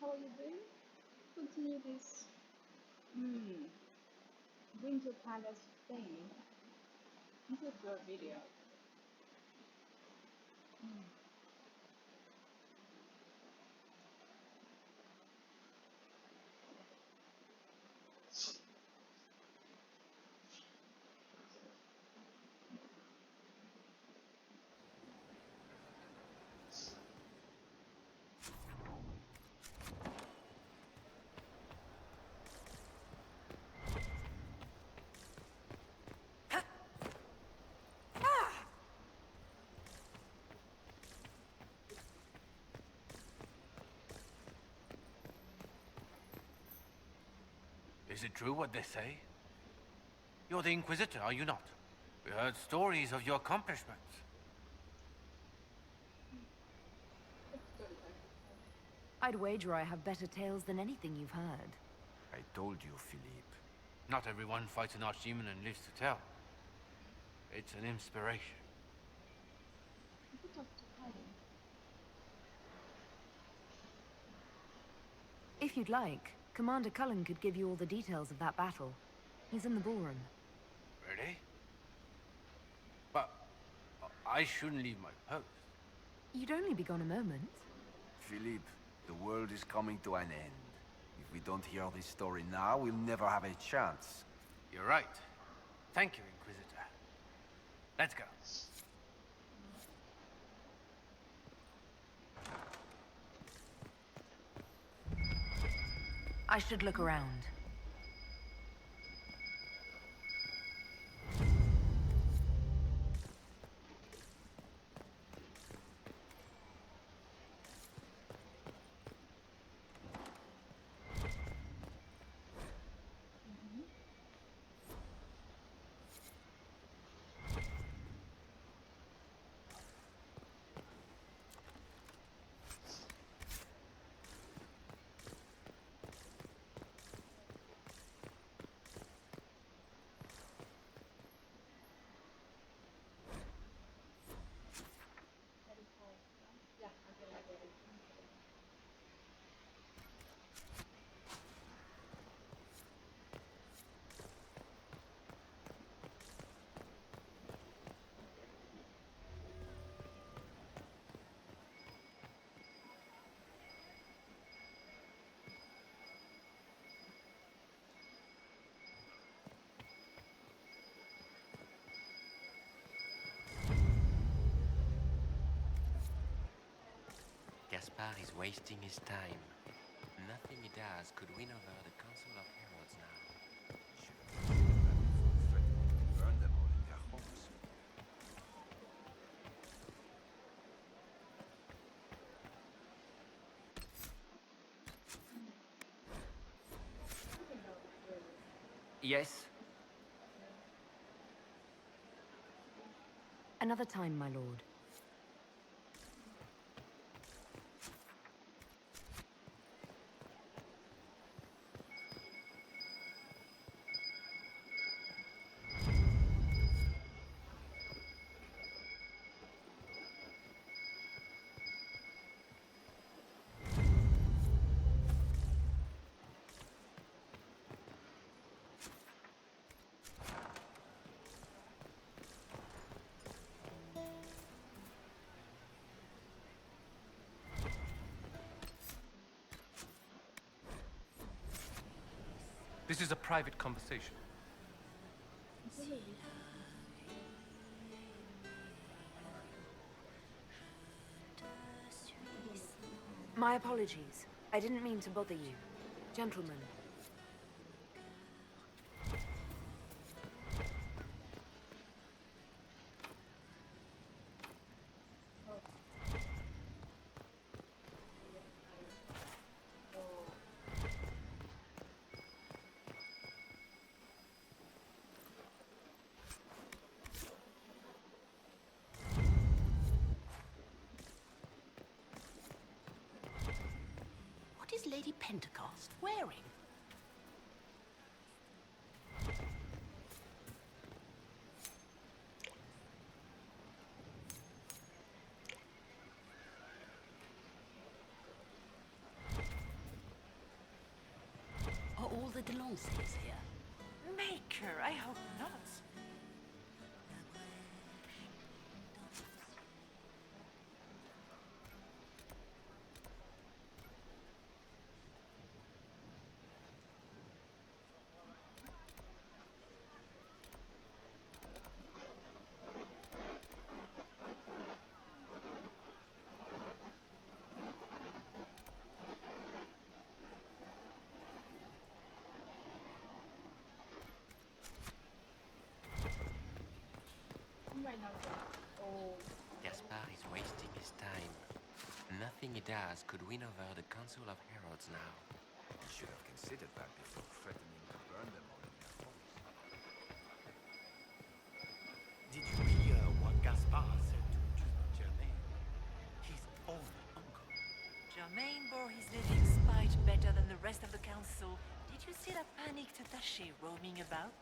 how are you doing? Continue this Winter Palace thing into your video. Is it true what they say? You're the Inquisitor, are you not? We heard stories of your accomplishments. I'd wager I have better tales than anything you've heard. I told you, Philippe. Not everyone fights an archdemon and lives to tell. It's an inspiration. If you'd like, Commander Cullen could give you all the details of that battle. He's in the ballroom. Really? But I shouldn't leave my post. You'd only be gone a moment. Philippe, the world is coming to an end. If we don't hear this story now, we'll never have a chance. You're right. Thank you, Inquisitor. Let's go. I should look around. Gaspard is wasting his time. Nothing he does could win over the Council of Heralds now. Burn them all in their homes. Yes? Another time, my lord. This is a private conversation. My apologies. I didn't mean to bother you. Gentlemen. What is Lady Pentecost wearing? the Delancey's here? Maker, I hope not. Right now, oh, Gaspar is wasting his time. Nothing he does could win over the Council of Heralds now. You should have considered that before threatening to burn them all in their homes. Did you hear what Gaspar said to Germain? His own uncle. Germain bore his living spite better than the rest of the council. Did you see that panicked attaché roaming about?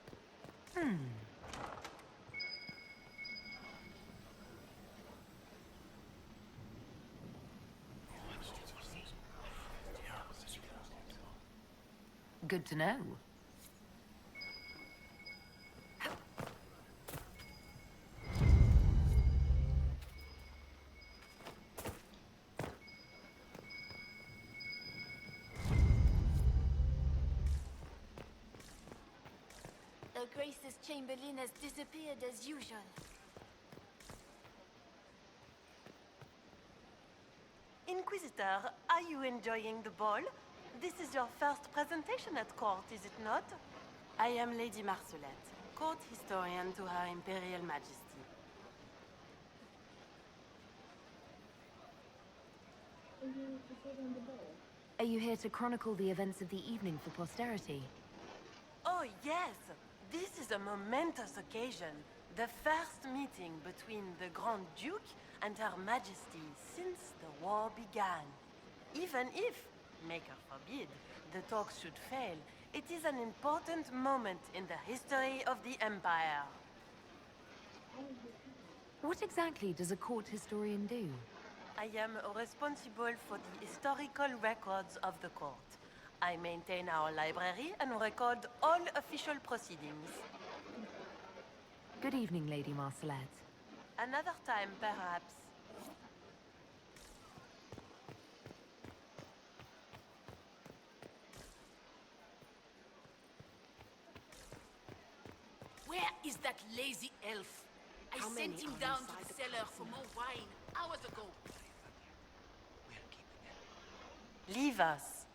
Good to know. The Grace's Chamberlain has disappeared as usual. Inquisitor, are you enjoying the ball? This is your first presentation at court, is it not? I am Lady Marcelette, court historian to Her Imperial Majesty. are you preparing the ball? Are you here to chronicle the events of the evening for posterity? Oh yes, this is a momentous occasion. The first meeting between the Grand Duke and Her Majesty since the war began. Even if, Maker forbid, the talks should fail, it is an important moment in the history of the Empire. What exactly does a court historian do? I am responsible for the historical records of the court. I maintain our library and record all official proceedings. Good evening, Lady Marcelette. Another time, perhaps. Where is that lazy elf? I How sent many him are down to inside the the cellar for more wine hours ago. Leave us.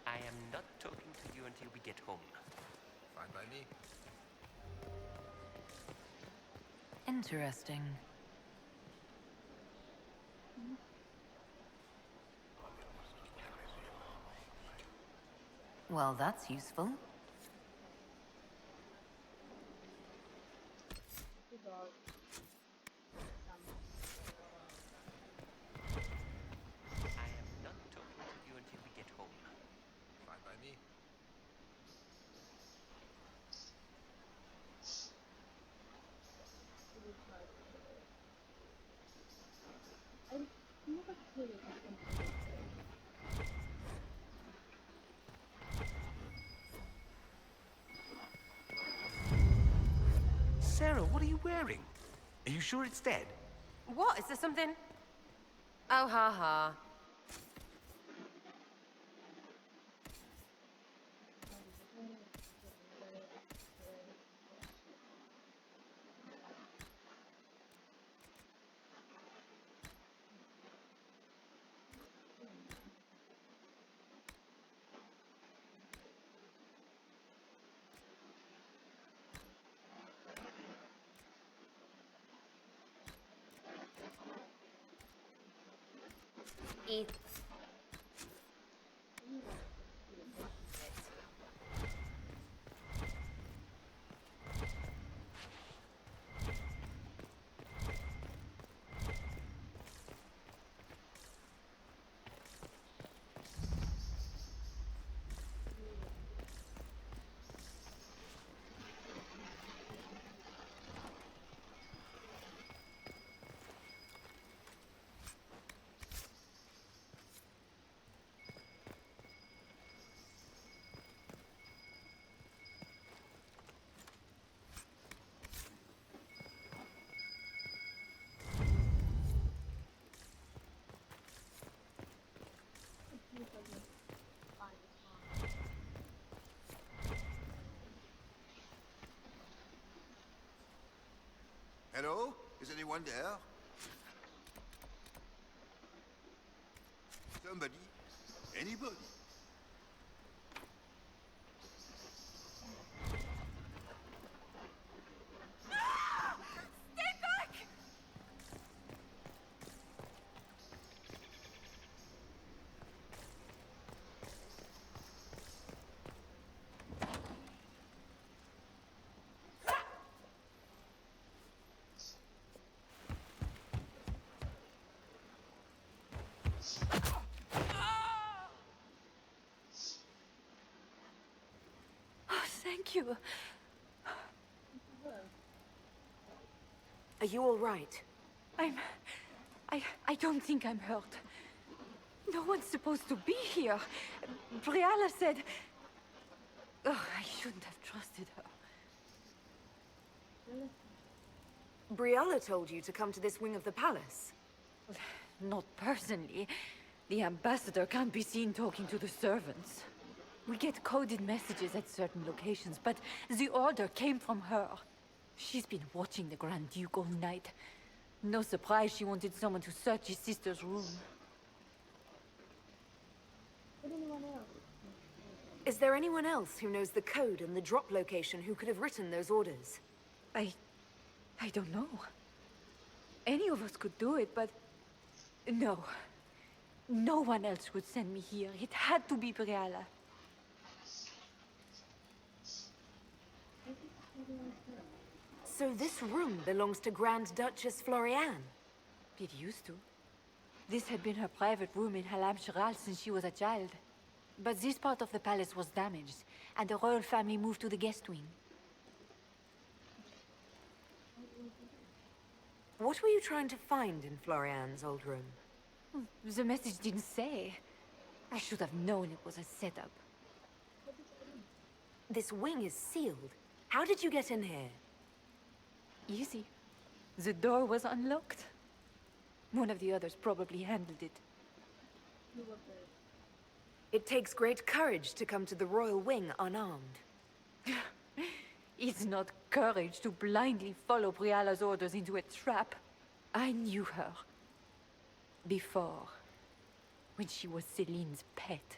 I am not talking to you until we get home. Fine by me. Interesting. Well, that's useful. Good dog. I am not talking to you until we get home. Fine by me. I never played it before. Sarah, what are you wearing? Are you sure it's dead? What? Is there something? Oh, ha ha. Eat. Hello? Is anyone there? Somebody? Anybody? Stay back! Oh, thank you. Are you all right? I don't think I'm hurt. No one's supposed to be here. Briala said... Oh, I shouldn't have trusted her. Briella told you to come to this wing of the palace. Not personally. The ambassador can't be seen talking to the servants. We get coded messages at certain locations, but the order came from her. She's been watching the Grand Duke all night. No surprise she wanted someone to search his sister's room. Is there anyone else who knows the code and the drop location who could have written those orders? I don't know. Any of us could do it, but... No. No one else would send me here. It had to be Briala. So this room belongs to Grand Duchess Floriane? It used to. This had been her private room in Halam Shiral since she was a child. But this part of the palace was damaged, and the royal family moved to the guest wing. What were you trying to find in Floriane's old room? The message didn't say. I should have known it was a setup. This wing is sealed. How did you get in here? Easy. The door was unlocked. One of the others probably handled it. It takes great courage to come to the royal wing unarmed. It's not courage to blindly follow Briala's orders into a trap. I knew her. Before. When she was Celine's pet.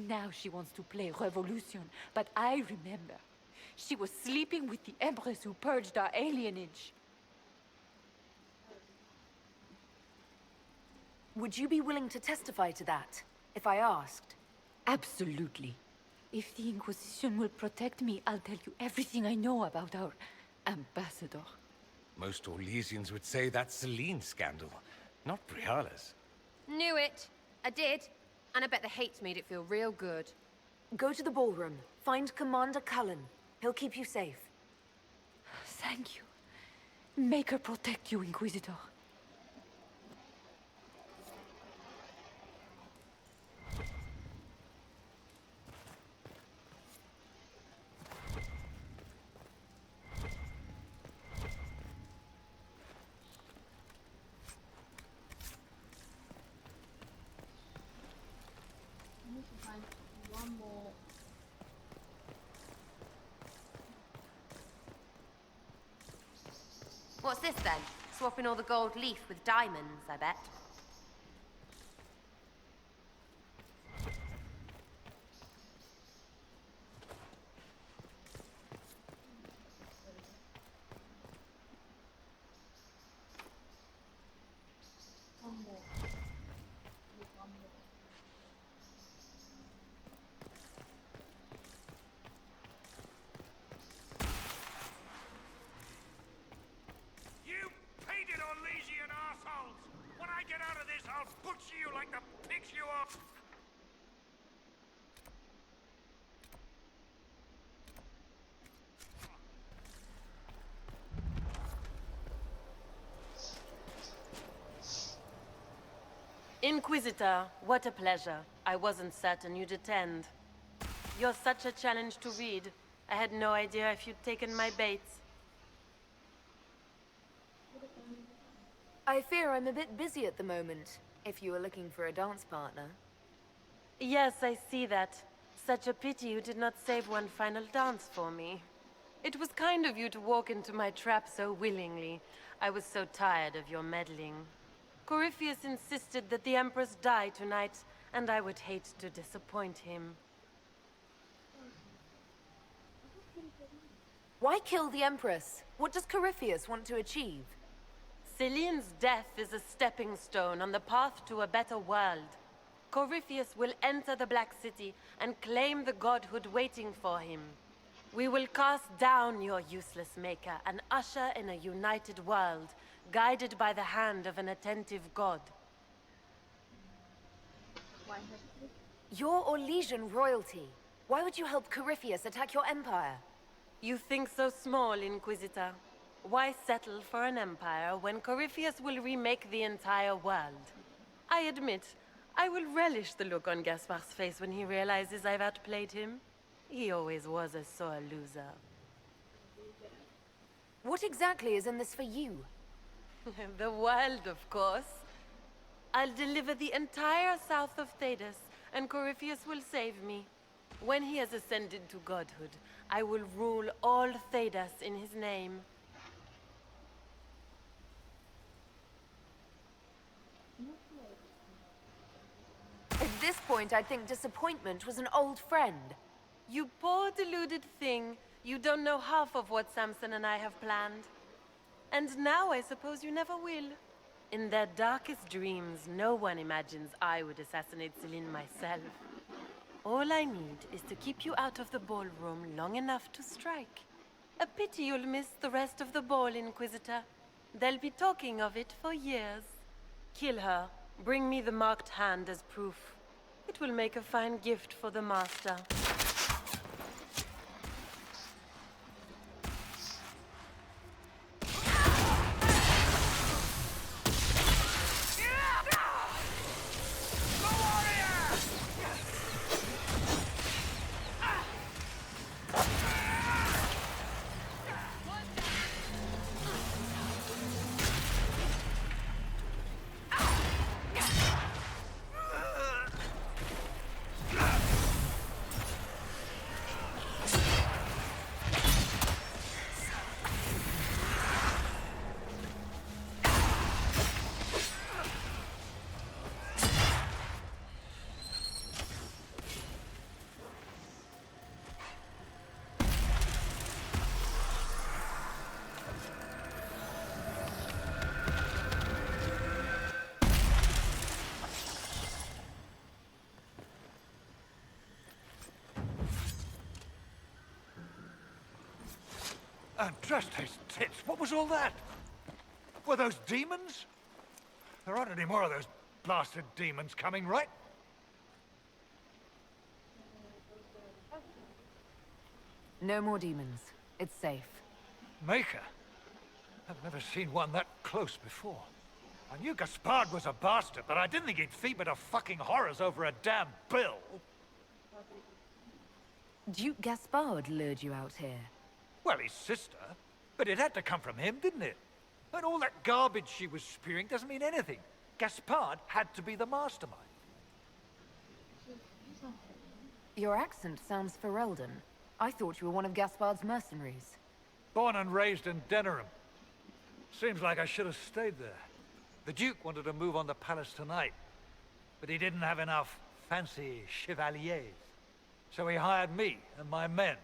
Now she wants to play revolution, but I remember. She was sleeping with the Empress who purged our alienage. Would you be willing to testify to that, if I asked? Absolutely. If the Inquisition will protect me, I'll tell you everything I know about our ambassador. Most Orlesians would say that's Celine's scandal, not Briala's. Knew it. I did. And I bet the hates made it feel real good. Go to the ballroom. Find Commander Cullen. He'll keep you safe. Thank you. Make her protect you, Inquisitor. What's this then? Swapping all the gold leaf with diamonds, I bet. You painted Orlesian assholes! When I get out of this, I'll butcher you like the pigs you are! Inquisitor, what a pleasure. I wasn't certain you'd attend. You're such a challenge to read. I had no idea if you'd taken my bait. I fear I'm a bit busy at the moment, if you were looking for a dance partner. Yes, I see that. Such a pity you did not save one final dance for me. It was kind of you to walk into my trap so willingly. I was so tired of your meddling. Corypheus insisted that the Empress die tonight, and I would hate to disappoint him. Why kill the Empress? What does Corypheus want to achieve? Celine's death is a stepping stone on the path to a better world. Corypheus will enter the Black City and claim the godhood waiting for him. We will cast down your useless maker and usher in a united world, guided by the hand of an attentive god. You're Orlesian royalty. Why would you help Corypheus attack your empire? You think so small, Inquisitor. Why settle for an empire when Corypheus will remake the entire world? I admit, I will relish the look on Gaspard's face when he realizes I've outplayed him. He always was a sore loser. What exactly is in this for you? The world, of course. I'll deliver the entire south of Thedas, and Corypheus will save me. When he has ascended to godhood, I will rule all Thedas in his name. At this point, I think disappointment was an old friend. You poor deluded thing. You don't know half of what Samson and I have planned. And now I suppose you never will. In their darkest dreams, no one imagines I would assassinate Celine myself. All I need is to keep you out of the ballroom long enough to strike. A pity you'll miss the rest of the ball, Inquisitor. They'll be talking of it for years. Kill her. Bring me the marked hand as proof. It will make a fine gift for the Master. And trust his tits, what was all that? Were those demons? There aren't any more of those blasted demons coming, right? No more demons. It's safe. Maker? I've never seen one that close before. I knew Gaspard was a bastard, but I didn't think he'd feed me to fucking horrors over a damn bill. Duke Gaspard lured you out here. Well, his sister. But it had to come from him, didn't it? And all that garbage she was spewing doesn't mean anything. Gaspard had to be the mastermind. Your accent sounds Ferelden. I thought you were one of Gaspard's mercenaries. Born and raised in Denerim. Seems like I should have stayed there. The Duke wanted to move on the palace tonight, but he didn't have enough fancy chevaliers. So he hired me and my men.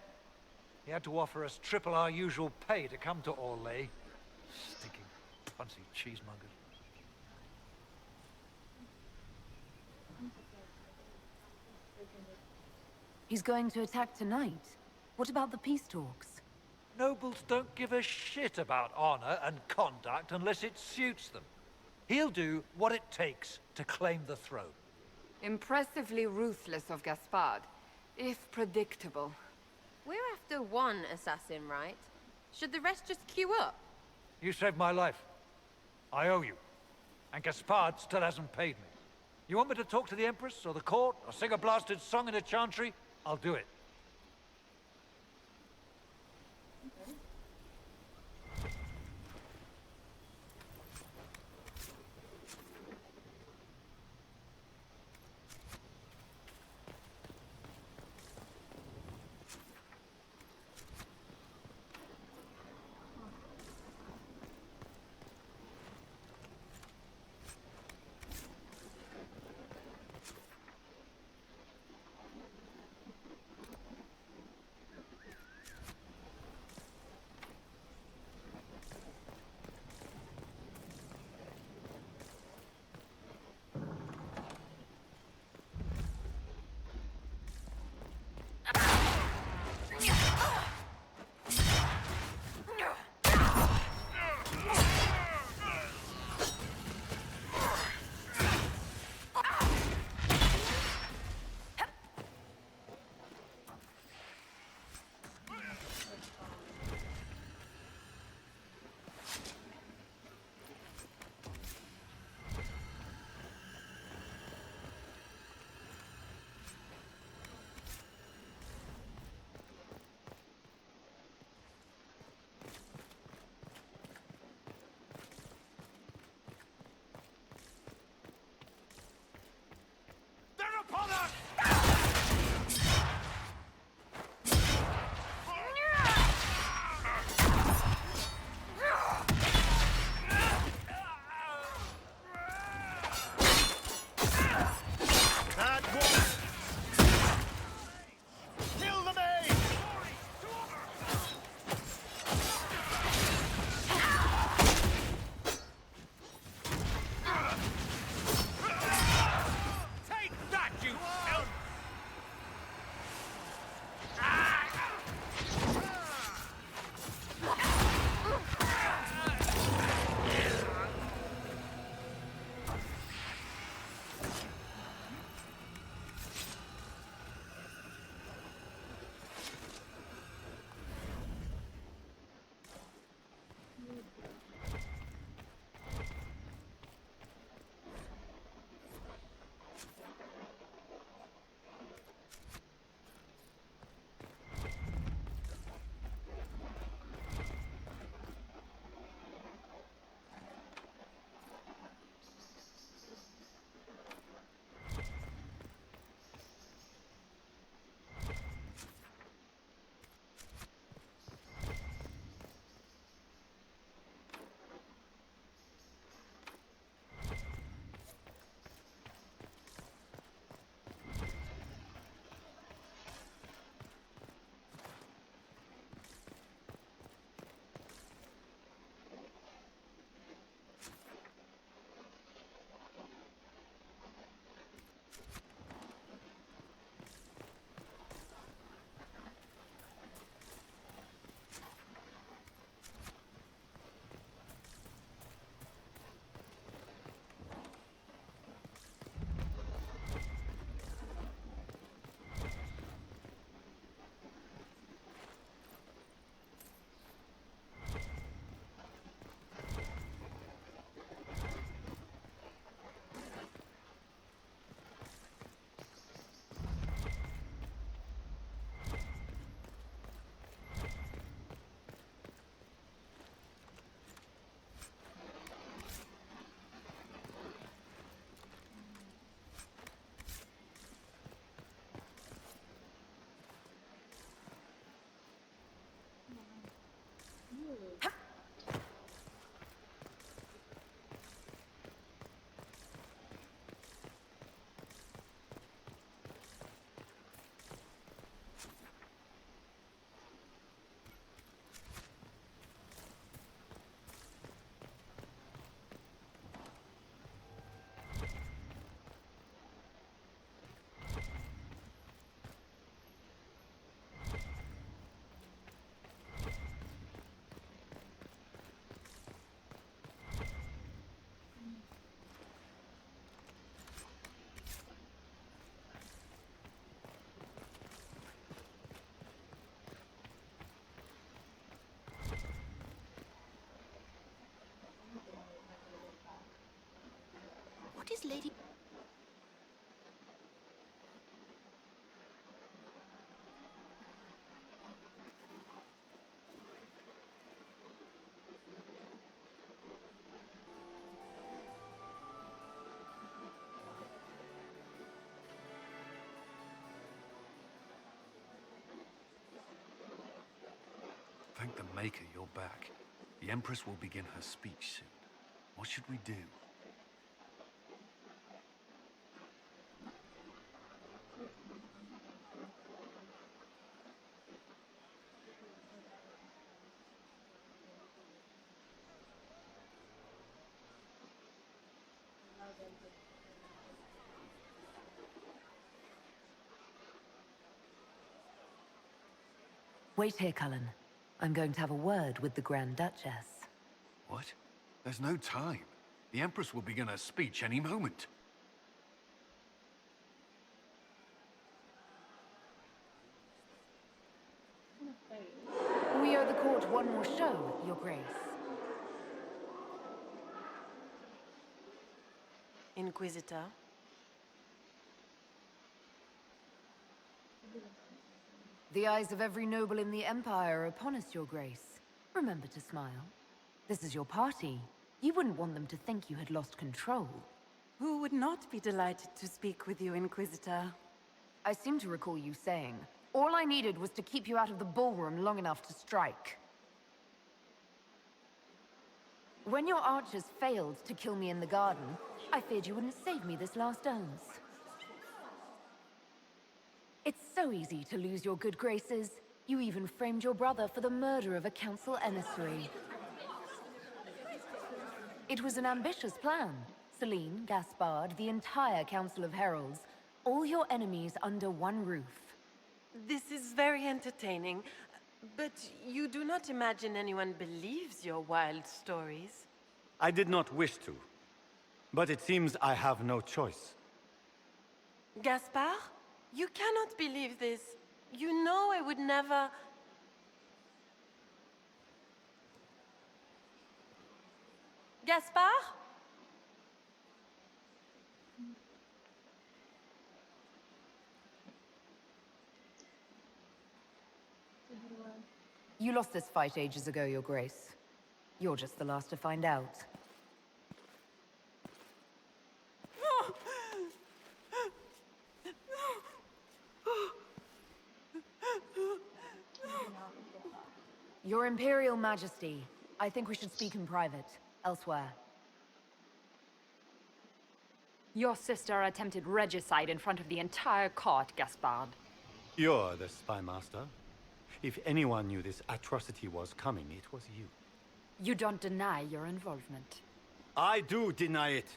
He had to offer us triple our usual pay to come to Orlais. Stinking, fancy cheesemongers. He's going to attack tonight. What about the peace talks? Nobles don't give a shit about honor and conduct unless it suits them. He'll do what it takes to claim the throne. Impressively ruthless of Gaspard, if predictable. We're after one assassin, right? Should the rest just queue up? You saved my life. I owe you. And Gaspard still hasn't paid me. You want me to talk to the Empress, or the court, or sing a blasted song in a chantry? I'll do it. Lady... Thank the Maker you're back. The Empress will begin her speech soon. What should we do? Wait here, Cullen. I'm going to have a word with the Grand Duchess. What? There's no time. The Empress will begin her speech any moment. We owe the court one more show, Your Grace. Inquisitor? The eyes of every noble in the Empire are upon us, Your Grace. Remember to smile. This is your party. You wouldn't want them to think you had lost control. Who would not be delighted to speak with you, Inquisitor? I seem to recall you saying, all I needed was to keep you out of the ballroom long enough to strike. When your archers failed to kill me in the garden, I feared you wouldn't save me this last dance. It's so easy to lose your good graces. You even framed your brother for the murder of a council emissary. It was an ambitious plan. Celine, Gaspard, the entire Council of Heralds, all your enemies under one roof. This is very entertaining, but you do not imagine anyone believes your wild stories? I did not wish to, but it seems I have no choice. Gaspard? You cannot believe this. You know I would never... Gaspard? You lost this fight ages ago, Your Grace. You're just the last to find out. Your Imperial Majesty, I think we should speak in private, elsewhere. Your sister attempted regicide in front of the entire court, Gaspard. You're the spy master. If anyone knew this atrocity was coming, it was you. You don't deny your involvement. I do deny it.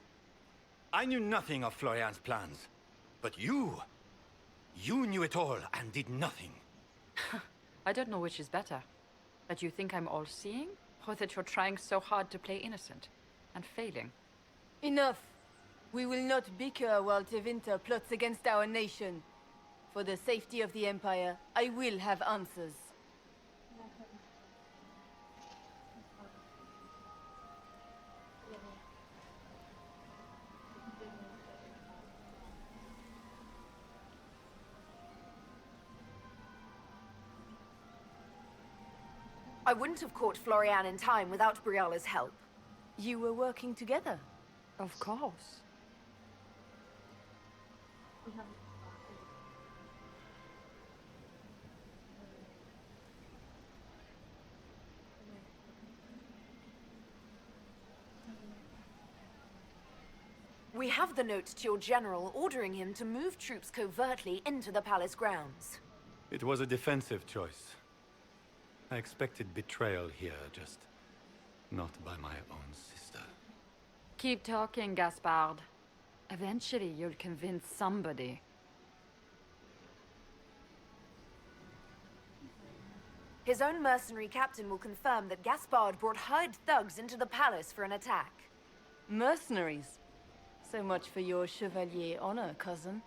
I knew nothing of Florian's plans. But you knew it all and did nothing. I don't know which is better. That you think I'm all-seeing, or that you're trying so hard to play innocent and failing? Enough. We will not bicker while Tevinter plots against our nation. For the safety of the Empire, I will have answers. I wouldn't have caught Florian in time without Briala's help. You were working together? Of course. We have the note to your general ordering him to move troops covertly into the palace grounds. It was a defensive choice. I expected betrayal here, just not by my own sister. Keep talking, Gaspard. Eventually, you'll convince somebody. His own mercenary captain will confirm that Gaspard brought hired thugs into the palace for an attack. Mercenaries? So much for your chevalier honor, cousin.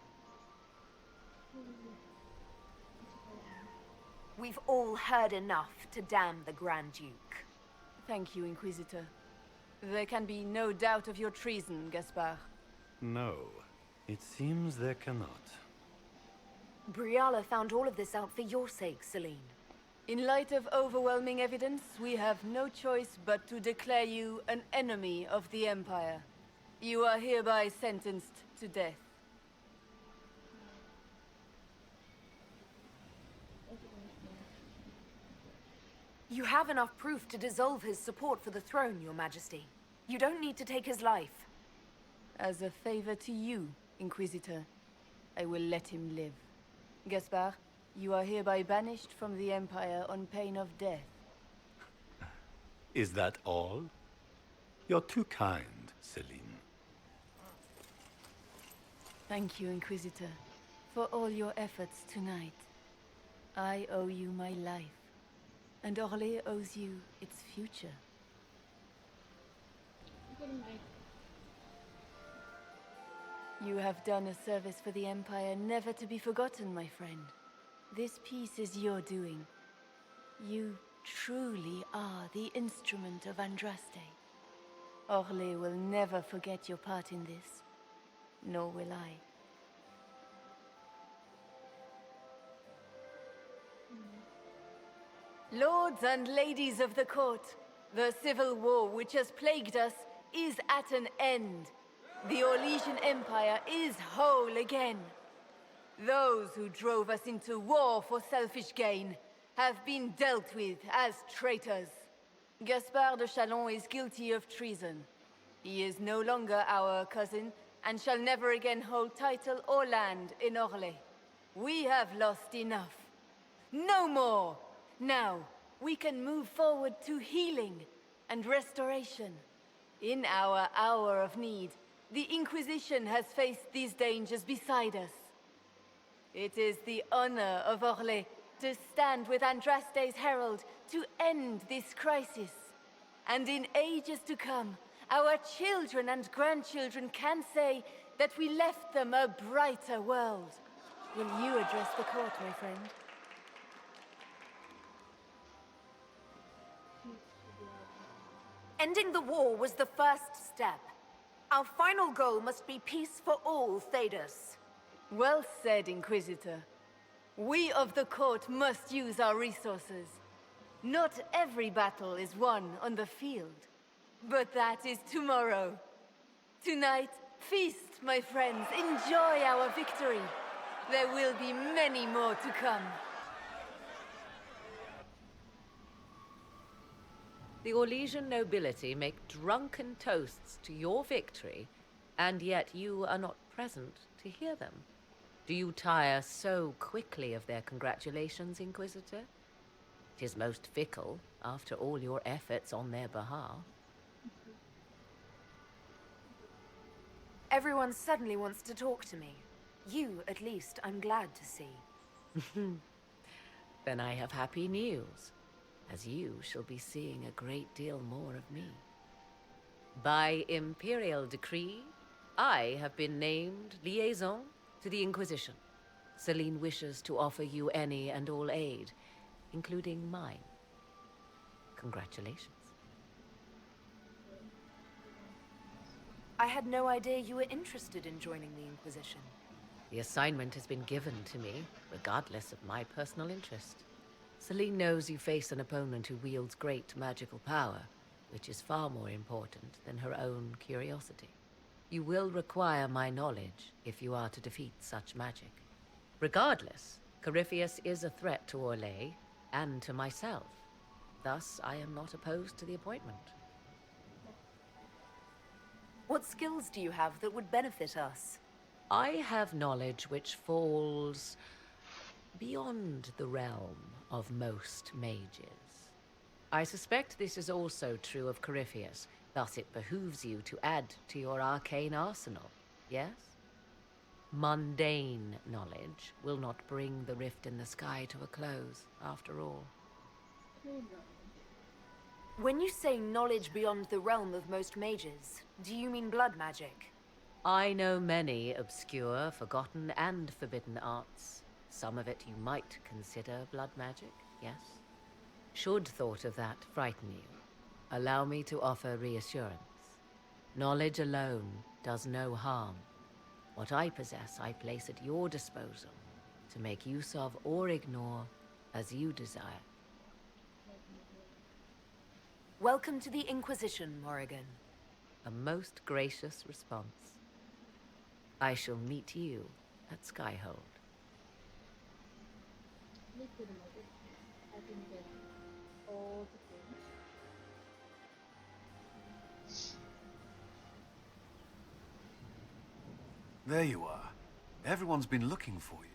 We've all heard enough to damn the Grand Duke. Thank you, Inquisitor. There can be no doubt of your treason, Gaspard. No, it seems there cannot. Briala found all of this out for your sake, Celine. In light of overwhelming evidence, we have no choice but to declare you an enemy of the Empire. You are hereby sentenced to death. You have enough proof to dissolve his support for the throne, Your Majesty. You don't need to take his life. As a favor to you, Inquisitor, I will let him live. Gaspard, you are hereby banished from the Empire on pain of death. Is that all? You're too kind, Celine. Thank you, Inquisitor, for all your efforts tonight. I owe you my life, and Orlais owes you its future. Good night. You have done a service for the Empire never to be forgotten, my friend. This piece is your doing. You truly are the instrument of Andraste. Orlais will never forget your part in this, nor will I. Lords and ladies of the court, the civil war which has plagued us is at an end. The Orlesian Empire is whole again. Those who drove us into war for selfish gain have been dealt with as traitors. Gaspard de Chalon is guilty of treason. He is no longer our cousin and shall never again hold title or land in Orlais. We have lost enough. No more! Now, we can move forward to healing and restoration. In our hour of need, the Inquisition has faced these dangers beside us. It is the honor of Orlais to stand with Andraste's herald to end this crisis. And in ages to come, our children and grandchildren can say that we left them a brighter world. Will you address the court, my friend? Ending the war was the first step. Our final goal must be peace for all, Thedas. Well said, Inquisitor. We of the court must use our resources. Not every battle is won on the field, but that is tomorrow. Tonight, feast, my friends. Enjoy our victory. There will be many more to come. The Orlesian nobility make drunken toasts to your victory, and yet you are not present to hear them. Do you tire so quickly of their congratulations, Inquisitor? 'Tis most fickle, after all your efforts on their behalf. Everyone suddenly wants to talk to me. You, at least, I'm glad to see. Then I have happy news, as you shall be seeing a great deal more of me. By imperial decree, I have been named liaison to the Inquisition. Celine wishes to offer you any and all aid, including mine. Congratulations. I had no idea you were interested in joining the Inquisition. The assignment has been given to me, regardless of my personal interest. Celine knows you face an opponent who wields great magical power, which is far more important than her own curiosity. You will require my knowledge if you are to defeat such magic. Regardless, Corypheus is a threat to Orlais and to myself. Thus, I am not opposed to the appointment. What skills do you have that would benefit us? I have knowledge which falls beyond the realm of most mages. I suspect this is also true of Corypheus, thus it behooves you to add to your arcane arsenal, yes? Mundane knowledge will not bring the rift in the sky to a close, after all. When you say knowledge beyond the realm of most mages, do you mean blood magic? I know many obscure, forgotten, and forbidden arts. Some of it you might consider blood magic, yes? Should thought of that frighten you, allow me to offer reassurance. Knowledge alone does no harm. What I possess, I place at your disposal to make use of or ignore as you desire. Welcome to the Inquisition, Morrigan. A most gracious response. I shall meet you at Skyhold. Me too, Mother. I can get all the things. There you are. Everyone's been looking for you.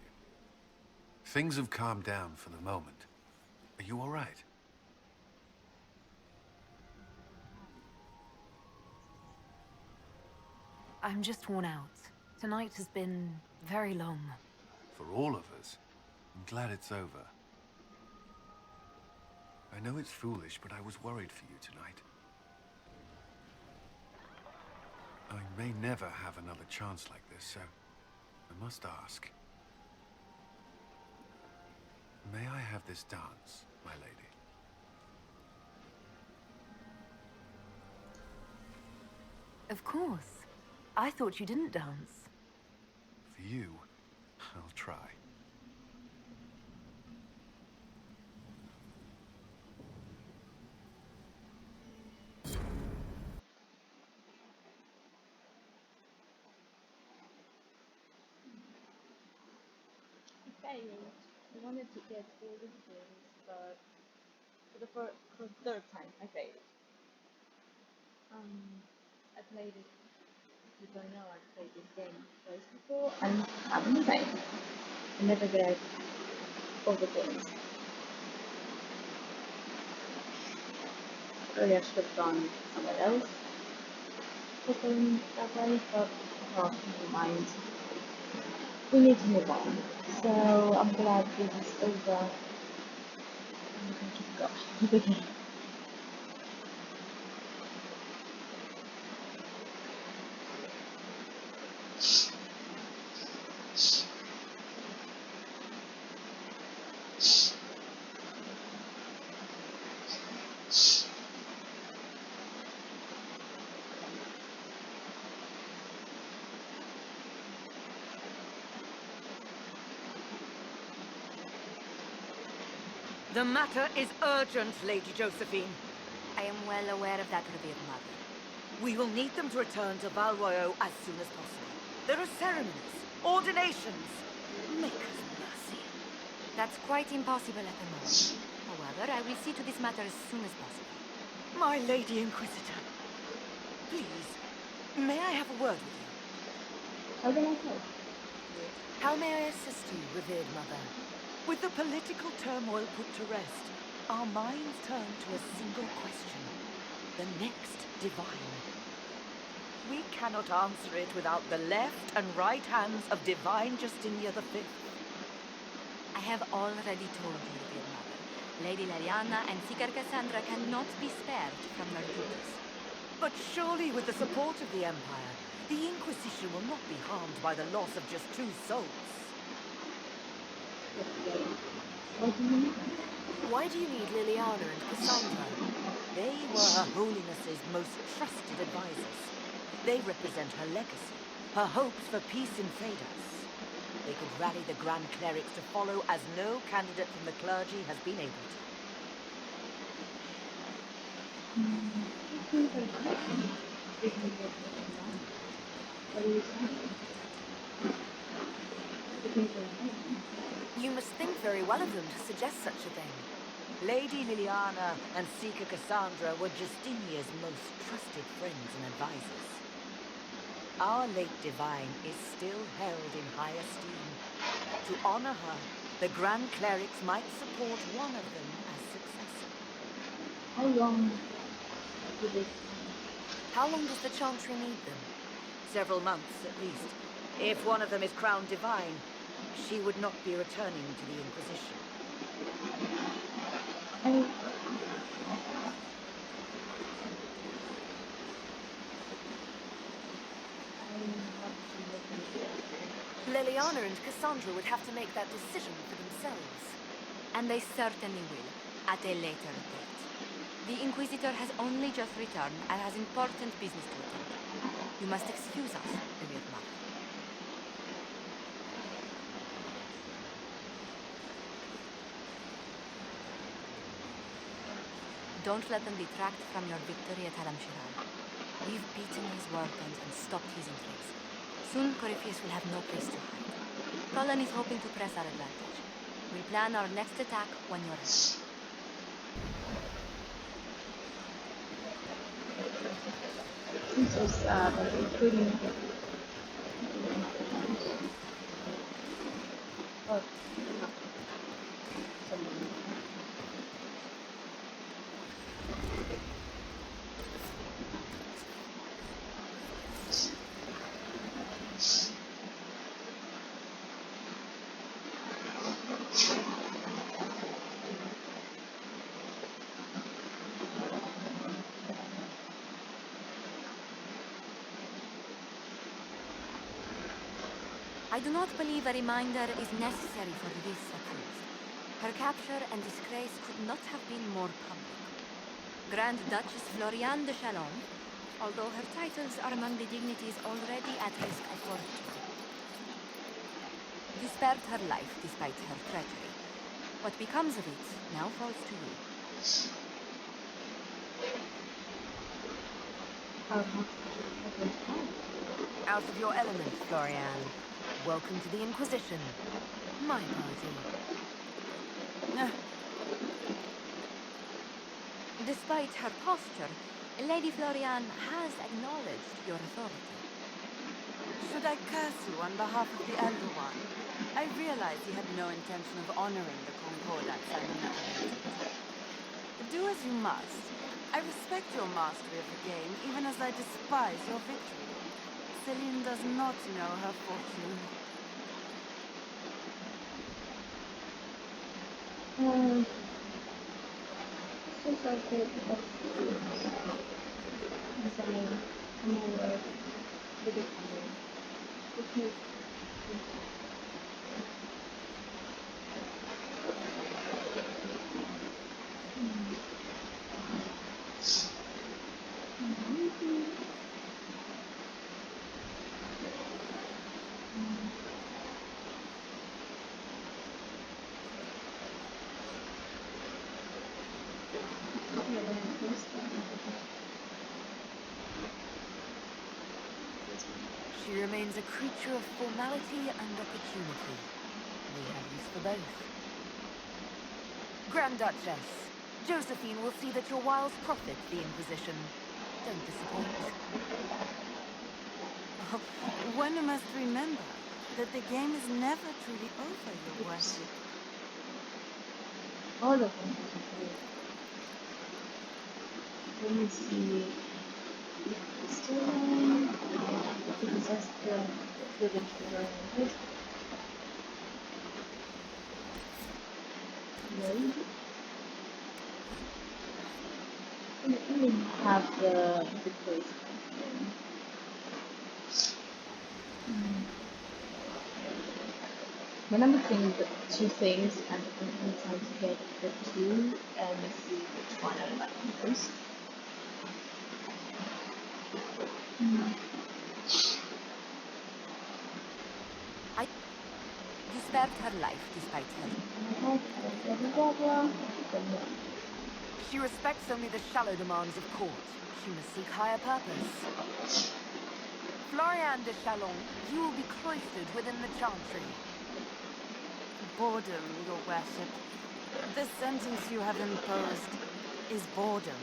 Things have calmed down for the moment. Are you all right? I'm just worn out. Tonight has been very long. For all of us. I'm glad it's over. I know it's foolish, but I was worried for you tonight. I may never have another chance like this, so I must ask. May I have this dance, my lady? Of course. I thought you didn't dance. For you, I'll try. Okay, I wanted to get all the things, but for the third time, I failed. I played it. If you don't know, I played this game twice before, and I'm the same. I never get all the things. Really, I should have gone somewhere else for going that way, but well, never mind. We need to move on. So I'm glad this is over. And we can just go with the game. The matter is urgent, Lady Josephine. I am well aware of that, revered mother. We will need them to return to Valroyo as soon as possible. There are ceremonies, ordinations. Make us mercy. That's quite impossible at the moment. However, I will see to this matter as soon as possible. My Lady Inquisitor, please, may I have a word with you? How can I help? How may I assist you, revered mother? With the political turmoil put to rest, our minds turn to a single question. The next divine. We cannot answer it without the left and right hands of Divine Justinia V. I have already told you, dear mother. Lady Leliana and Seeker Cassandra cannot be spared from their duties. But surely with the support of the Empire, the Inquisition will not be harmed by the loss of just 2 souls. What do you mean? Why do you need Liliana and Cassandra? They were Her Holiness's most trusted advisors. They represent her legacy, her hopes for peace in Phaedos. They could rally the Grand Clerics to follow as no candidate from the clergy has been able to. What are you saying? You must think very well of them to suggest such a thing. Lady Liliana and Seeker Cassandra were Justinia's most trusted friends and advisors. Our late divine is still held in high esteem. To honor her, the Grand Clerics might support one of them as successor. How long do they... How long does the Chantry need them? Several months, at least. If one of them is crowned divine, she would not be returning to the Inquisition. Liliana and Cassandra would have to make that decision for themselves. And they certainly will, at a later date. The Inquisitor has only just returned and has important business to attend. You must excuse us, dear mother. Don't let them detract from your victory at Alam-Shiral. We've beaten his warbands and stopped his intrigues. Soon, Corypheus will have no place to hide. Cullen is hoping to press our advantage. We'll plan our next attack when you're ready. This is including. Oh. I do not believe a reminder is necessary for this accused. Her capture and disgrace could not have been more public. Grand Duchess Floriane de Chalon, although her titles are among the dignities already at risk of forfeiture. You spared her life despite her treachery. What becomes of it now falls to you. Out of your element, Floriane. Welcome to the Inquisition. My party. Despite her posture, Lady Floriane has acknowledged your authority. Should I curse you on behalf of the Elder One? I realized you had no intention of honoring the concordance I manipulated. Do as you must. I respect your mastery of the game, even as I despise your victory. Celine does not know her fortune. Since I did design more video camera, She remains a creature of formality and opportunity. We have use for both. Grand Duchess, Josephine will see that your wiles profit the Inquisition. Don't disappoint. One must remember that the game is never truly over, Your Worship. all of them. Let me see. Still, because that's the village we're in. Load. I don't even have the place. When I'm between the two things, I'm trying to get the two and see which one I like most. You spared her life despite her. She respects only the shallow demands of court. She must seek higher purpose. Floriane de Chalon, you will be cloistered within the Chantry. Boredom, Your Worship. The sentence you have imposed is boredom.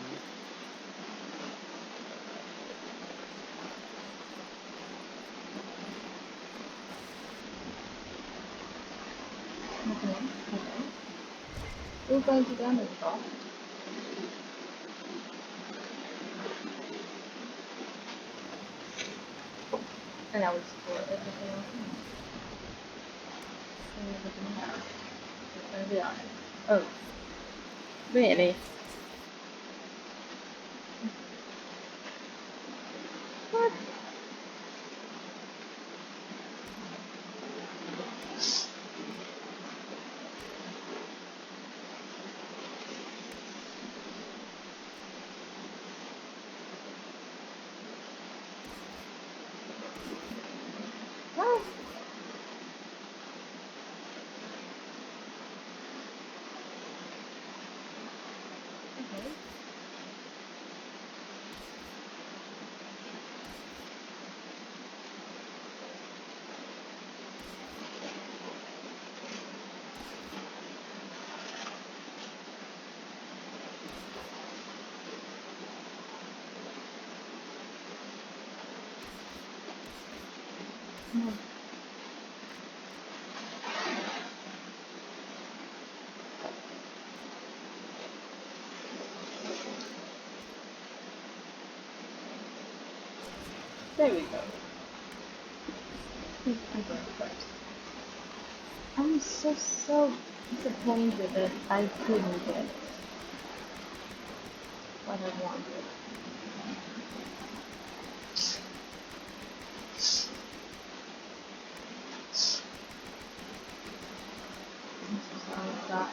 Okay. We're going to down the top. And I will explore everything else. See everything else. It's going to be on it. Oh. Really? What? No. There we go. I go first. I'm so disappointed that I couldn't get what I wanted. I'm so sorry for that.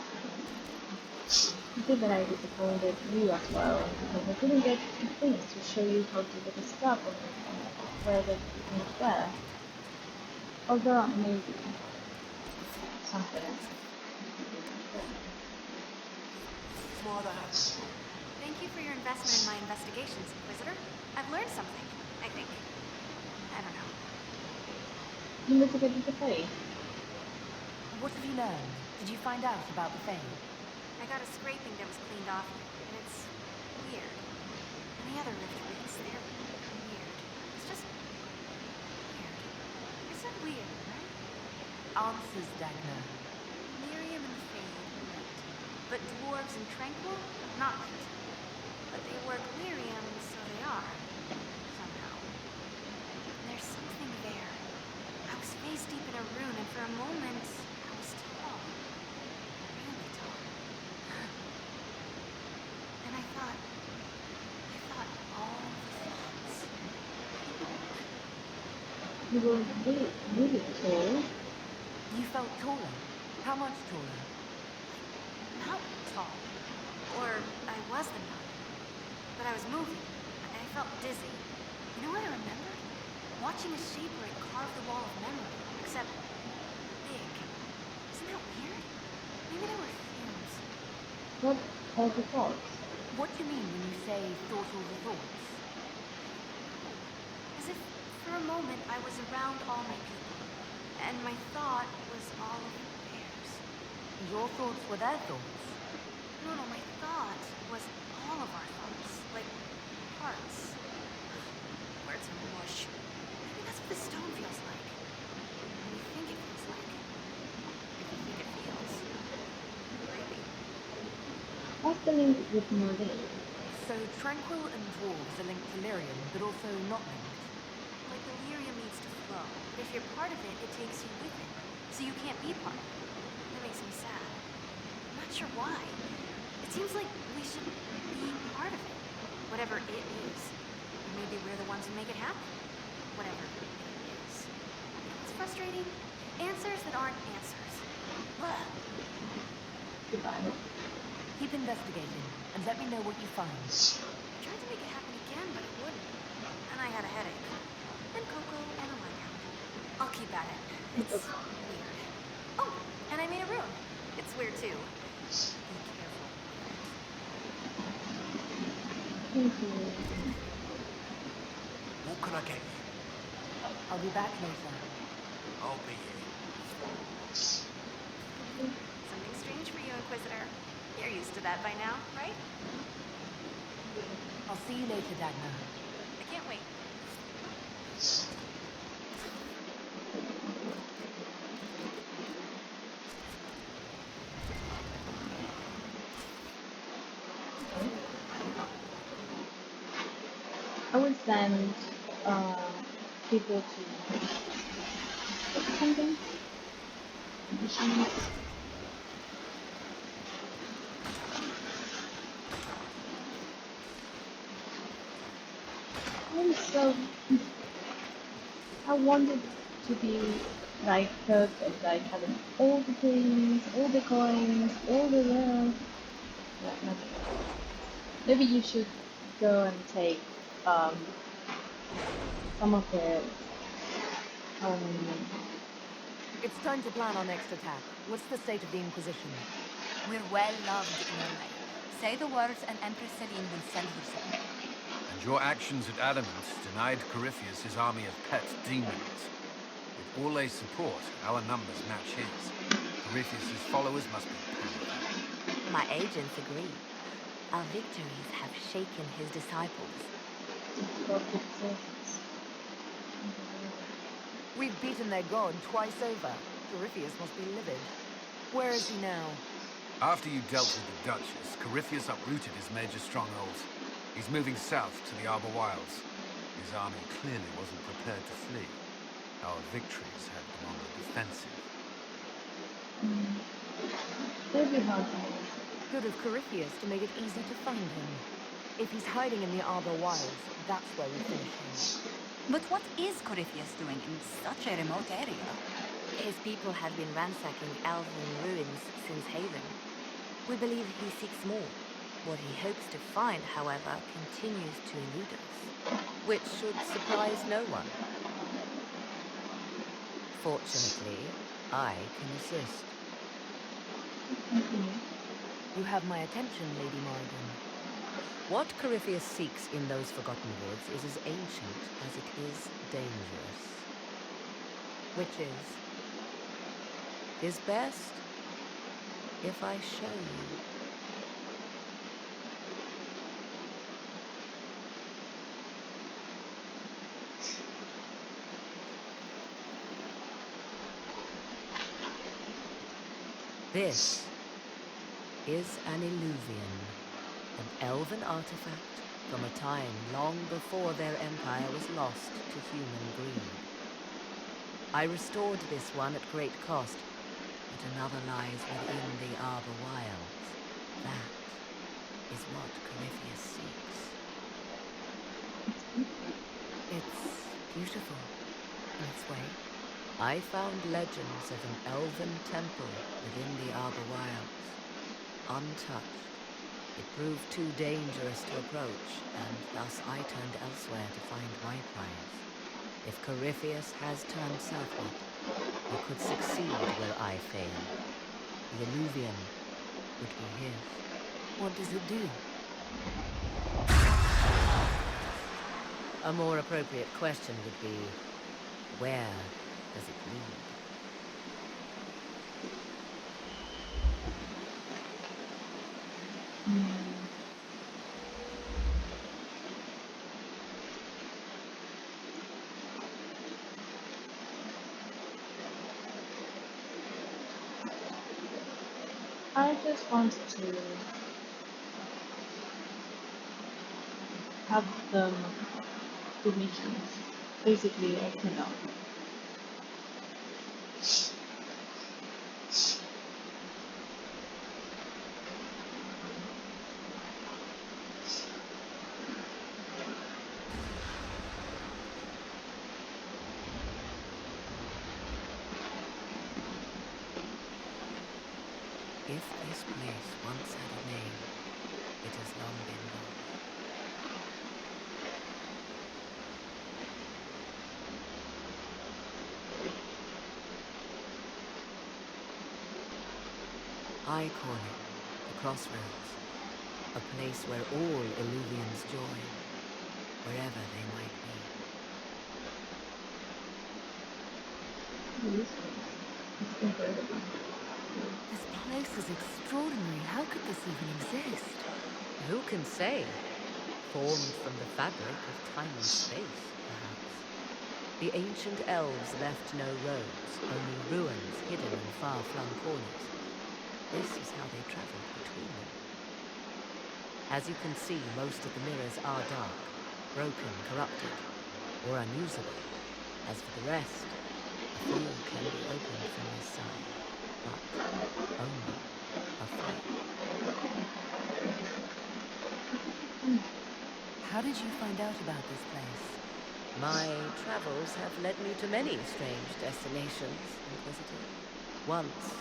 I think that I disappointed you as well because I couldn't get the things to show you how to get the stuff and where the things were. Although maybe something else. Thank you for your investment in my investigations, Inquisitor. I've learned something, I think. I don't know. You investigated the Fae. What have you learned? Did you find out about the Fae? I got a scraping that was cleaned off, and it's weird. And the other rift roots, they're weird. It's just weird. It's not weird, right? Answers, Dagna. Miriam and the Fae, right. But dwarves and Tranquil, not right. But they work Miriam, so they are. Somehow. And there's something there. I was face deep in a rune, and for a moment, I was tall. Really tall. And I thought all the thoughts. You were really tall. You felt taller? How much taller? Not tall. Or I was the nun. But I was moving, and I felt dizzy. You know what I remembered? Watching a shape where it carved the wall of memory, except big. Isn't that weird? Maybe there were fumes. What are the thoughts? What do you mean when you say thought all the thoughts? As if for a moment I was around all my people, and my thought was all of theirs. Your thoughts were their thoughts? No, my thought was all of our thoughts, like hearts. Words are mush. Maybe that's what the stone feels like. What do you think it feels like? If you think it feels. Creepy. What's the link with Merlin? So Tranquil and dwarves are linked to Lyrium, but also not linked. Like the lyrium needs to flow. But if you're part of it, it takes you with it. So you can't be part of it. That makes me sad. I'm not sure why. It seems like we should be part of it. Whatever it is. Or maybe we're the ones who make it happen. Whatever it is. It's frustrating. Answers that aren't answers. Blah. Goodbye. Keep investigating, and let me know what you find. I tried to make it happen again, but it wouldn't. And I had a headache. And Coco and a blackout. I'll keep at it. It's weird. Oh, and I made a rune. It's weird too. Be careful. Thank you. What can I get you? I'll be back later. I'll be here. Something strange for you, Inquisitor. You're used to that by now, right? I'll see you later, Dagna. I can't wait. I would send people to something. Missions. I wanted to be like perfect, like having all the things, all the coins, all the love. Yeah, not maybe you should go and take some of the It's time to plan our next attack. What's the state of the Inquisition? We're well loved in our way. Say the words and Empress Celine will send her support. And your actions at Adamant denied Corypheus his army of pet demons. With all they support, our numbers match his. Corypheus' followers must be panicked. My agents agree. Our victories have shaken his disciples. We've beaten their god twice over. Corypheus must be livid. Where is he now? After you dealt with the Duchess, Corypheus uprooted his major strongholds. He's moving south to the Arbor Wilds. His army clearly wasn't prepared to flee. Our victories had them on the defensive. It'll be hard to hold. Good of Corypheus to make it easy to find him. If he's hiding in the Arbor Wilds, that's where we finish him. But what is Corypheus doing in such a remote area? His people have been ransacking elven ruins since Haven. We believe he seeks more. What he hopes to find, however, continues to elude us. Which should surprise no one. Fortunately, I can assist. You have my attention, Lady Morrigan. What Corypheus seeks in those Forgotten Woods is as ancient as it is dangerous. Which is? Is best if I show you. This is an illuvian, an elven artifact from a time long before their empire was lost to human greed. I restored this one at great cost, but another lies within the Arbor Wilds. That is what Corypheus seeks. It's beautiful in its way. I found legends of an elven temple within the Arbor Wilds. Untouched. It proved too dangerous to approach, and thus I turned elsewhere to find my prize. If Corypheus has turned southward, he could succeed where I failed. The illuvian would be his. What does it do? A more appropriate question would be, where does it lead? I just wanted to have them do missions. Basically, I cannot. If this place once had a name, it has long been lost. I call it the Crossroads, a place where all Illuvians join, wherever they might be. It's incredible. This place is extraordinary. How could this even exist? Who can say? Formed from the fabric of time and space, perhaps. The ancient elves left no roads, only ruins hidden in far-flung corners. This is how they traveled between them. As you can see, most of the mirrors are dark, broken, corrupted, or unusable. As for the rest, a few can be opened from this side, but only a few. How did you find out about this place? My travels have led me to many strange destinations, Inquisitor. Once,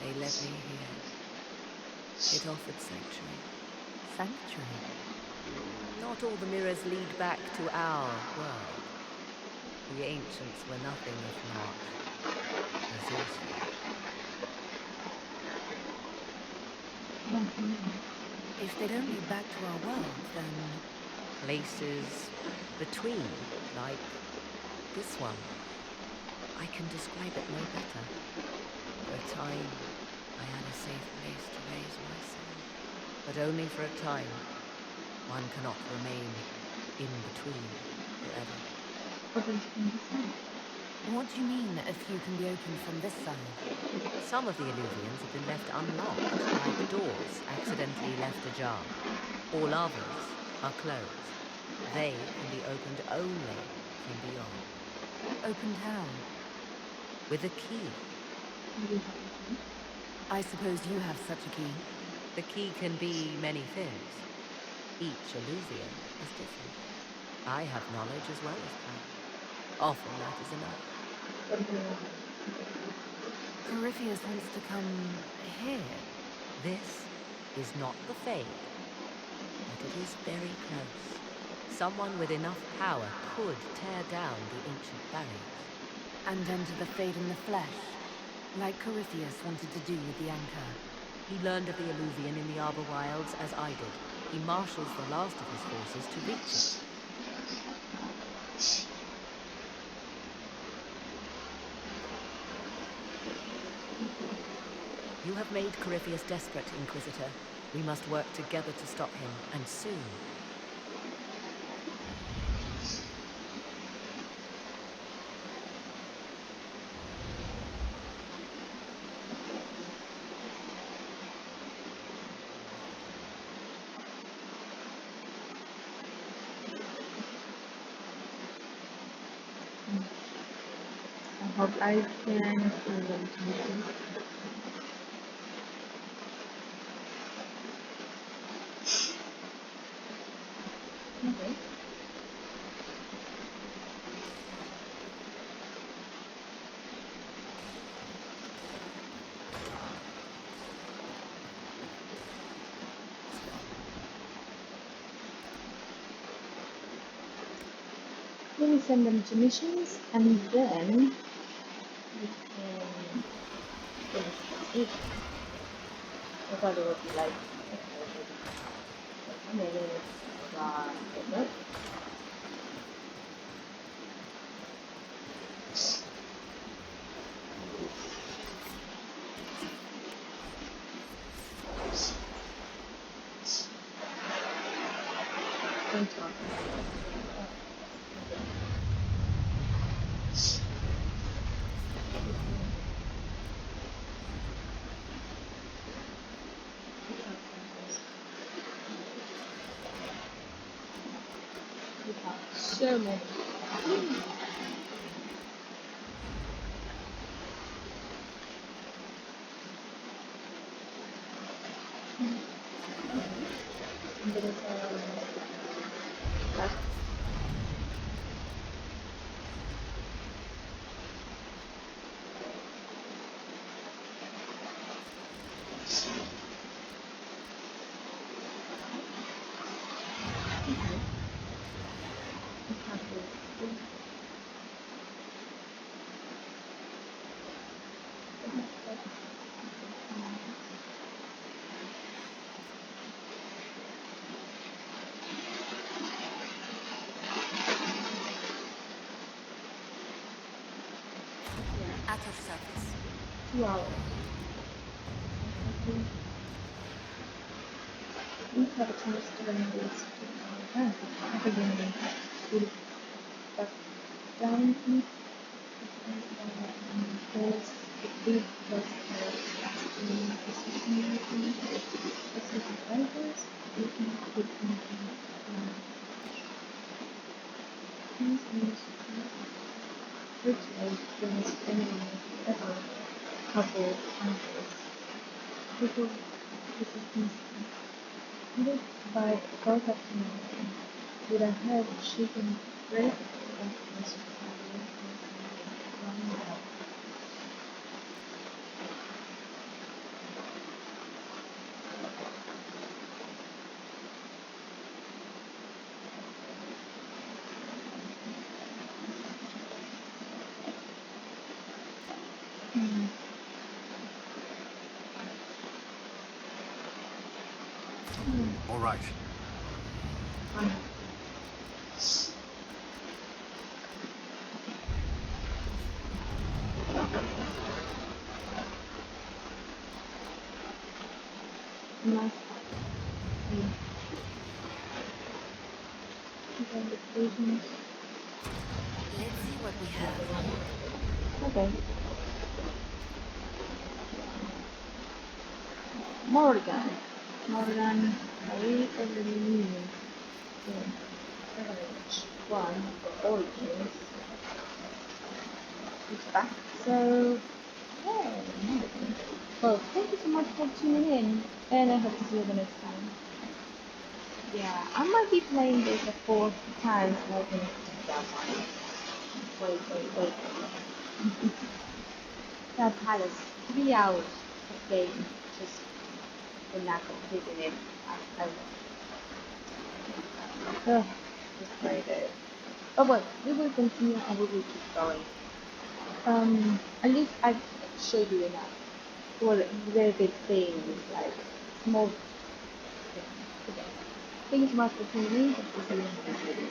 they led me here. It offered sanctuary. Sanctuary? Not all the mirrors lead back to our world. The ancients were nothing if not resourceful. If they don't lead back to our world, then... Places between, like this one. I can describe it no better. For a time, I had a safe place to raise my son. But only for a time. One cannot remain in between forever. What is in the sun? What do you mean, a few can be opened from this side? Some of the illuvians have been left unlocked, like doors accidentally left ajar. All others are closed. They can be opened only from beyond. Opened how? With a key. I suppose you have such a key. The key can be many things. Each illuvian is different. I have knowledge as well as power. Often that is enough. Corypheus wants to come here. This is not the Fade, but it is very close. Someone with enough power could tear down the ancient barriers. And enter the Fade in the flesh, like Corypheus wanted to do with the Anchor. He learned of the illuvian in the Arbor Wilds as I did. He marshals the last of his forces to reach it. You have made Corypheus desperate, Inquisitor. We must work together to stop him, and soon. I hope I can see them too. Okay. Let me send them to missions and then we can finish the season. I thought it would be like a minute, but don't talk. So many. At your service. 2 hours. We have a chance to run this again. We'll back down because the big was the position advisors. We can put which like when spending ever couple countries. People needed by both of them with a head shaking bread that was running out. All right. Let's see what we have. Okay. Morgan. Morgan, I already knew privilege one for origins. It's back. So, yeah, Morgan. Well, thank you so much for tuning in, and I hope to see you the next time. Yeah, I might be playing this a fourth time, so I can that one. Wait. That had us 3 hours of playing, just for not completing it. Ugh, just played it. Oh well, we will continue and we will keep going. At least I showed you enough. Well, very big things, like small things. Okay. Thank you so much for tuning in. Hope to see you in the next video.